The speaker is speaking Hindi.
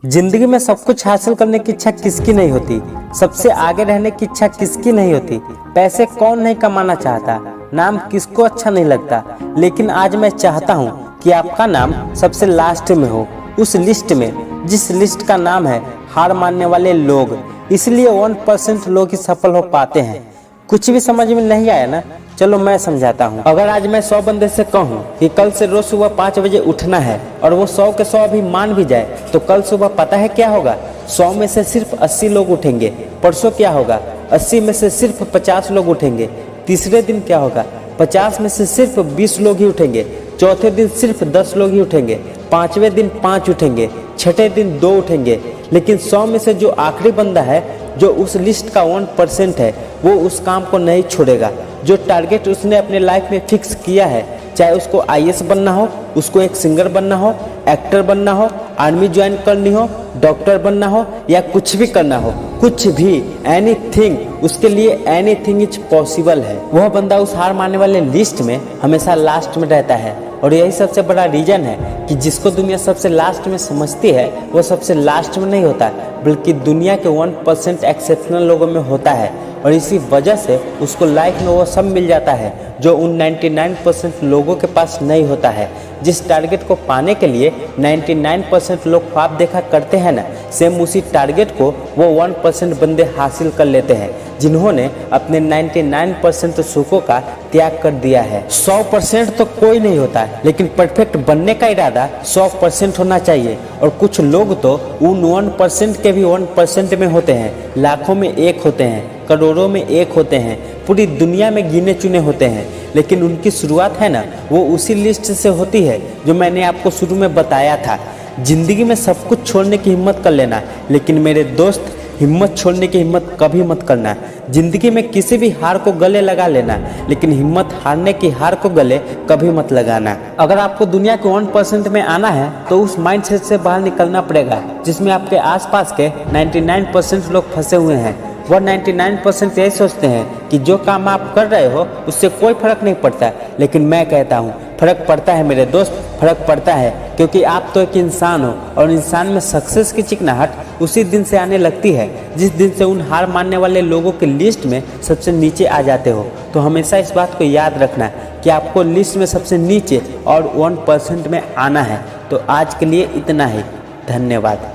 जिंदगी में सब कुछ हासिल करने की इच्छा किसकी नहीं होती, सबसे आगे रहने की इच्छा किसकी नहीं होती। पैसे कौन नहीं कमाना चाहता, नाम किसको अच्छा नहीं लगता। लेकिन आज मैं चाहता हूँ कि आपका नाम सबसे लास्ट में हो, उस लिस्ट में जिस लिस्ट का नाम है हार मानने वाले लोग। इसलिए 1% लोग ही सफल हो पाते हैं। कुछ भी समझ में नहीं आया ना, चलो मैं समझाता हूँ। अगर आज मैं 100 बंदे से कहूँ कि कल से रोज सुबह 5 बजे उठना है और वो 100 के 100 भी मान भी जाए, तो कल सुबह पता है क्या होगा? 100 में से सिर्फ 80 लोग उठेंगे। परसों क्या होगा? 80 में से सिर्फ 50 लोग उठेंगे। तीसरे दिन क्या होगा? 50 में से सिर्फ 20 लोग ही उठेंगे। चौथे दिन सिर्फ 10 लोग ही उठेंगे। पांचवें दिन 5 उठेंगे। छठे दिन 2 उठेंगे। लेकिन 100 में से जो आखिरी बंदा है, जो उस लिस्ट का 1% है, वो उस काम को नहीं छोड़ेगा। जो टारगेट उसने अपने लाइफ में फिक्स किया है, चाहे उसको आईएएस बनना हो, उसको एक सिंगर बनना हो, एक्टर बनना हो, आर्मी ज्वाइन करनी हो, डॉक्टर बनना हो या कुछ भी करना हो, कुछ भी, एनीथिंग, उसके लिए एनीथिंग इज पॉसिबल है। वह बंदा उस हार मानने वाले लिस्ट में हमेशा लास्ट में रहता है। और यही सबसे बड़ा रीजन है कि जिसको दुनिया सबसे लास्ट में समझती है, वो सबसे लास्ट में नहीं होता, बल्कि दुनिया के 1% एक्सेप्शनल लोगों में होता है। और इसी वजह से उसको लाइफ में वो सब मिल जाता है जो उन 99% लोगों के पास नहीं होता है। जिस टारगेट को पाने के लिए 99% लोग ख्वाब देखा करते हैं ना, सेम उसी टारगेट को वो 1% बंदे हासिल कर लेते हैं, जिन्होंने अपने 99% सुखों का त्याग कर दिया है। 100% तो कोई नहीं होता, लेकिन परफेक्ट बनने का इरादा 100% होना चाहिए। और कुछ लोग तो उन 1% के भी 1% में होते हैं, लाखों में एक होते हैं, करोड़ों में एक होते हैं, पूरी दुनिया में गिने चुने होते हैं। लेकिन उनकी शुरुआत है ना, वो उसी लिस्ट से होती है जो मैंने आपको शुरू में बताया था। जिंदगी में सब कुछ छोड़ने की हिम्मत कर लेना, लेकिन मेरे दोस्त, हिम्मत छोड़ने की हिम्मत कभी मत करना। जिंदगी में किसी भी हार को गले लगा लेना, लेकिन हिम्मत हारने की हार को गले कभी मत लगाना। अगर आपको दुनिया के 1% में आना है, तो उस माइंडसेट से बाहर निकलना पड़ेगा जिसमें आपके आसपास के 99% लोग फंसे हुए हैं। वह 99% यही सोचते हैं कि जो काम आप कर रहे हो उससे कोई फर्क नहीं पड़ता। लेकिन मैं कहता हूँ फर्क पड़ता है मेरे दोस्त, फर्क पड़ता है, क्योंकि आप तो एक इंसान हो और इंसान में सक्सेस की चिकनाहट उसी दिन से आने लगती है जिस दिन से उन हार मानने वाले लोगों की लिस्ट में सबसे नीचे आ जाते हो। तो हमेशा इस बात को याद रखना कि आपको लिस्ट में सबसे नीचे और 1% में आना है। तो आज के लिए इतना ही, धन्यवाद।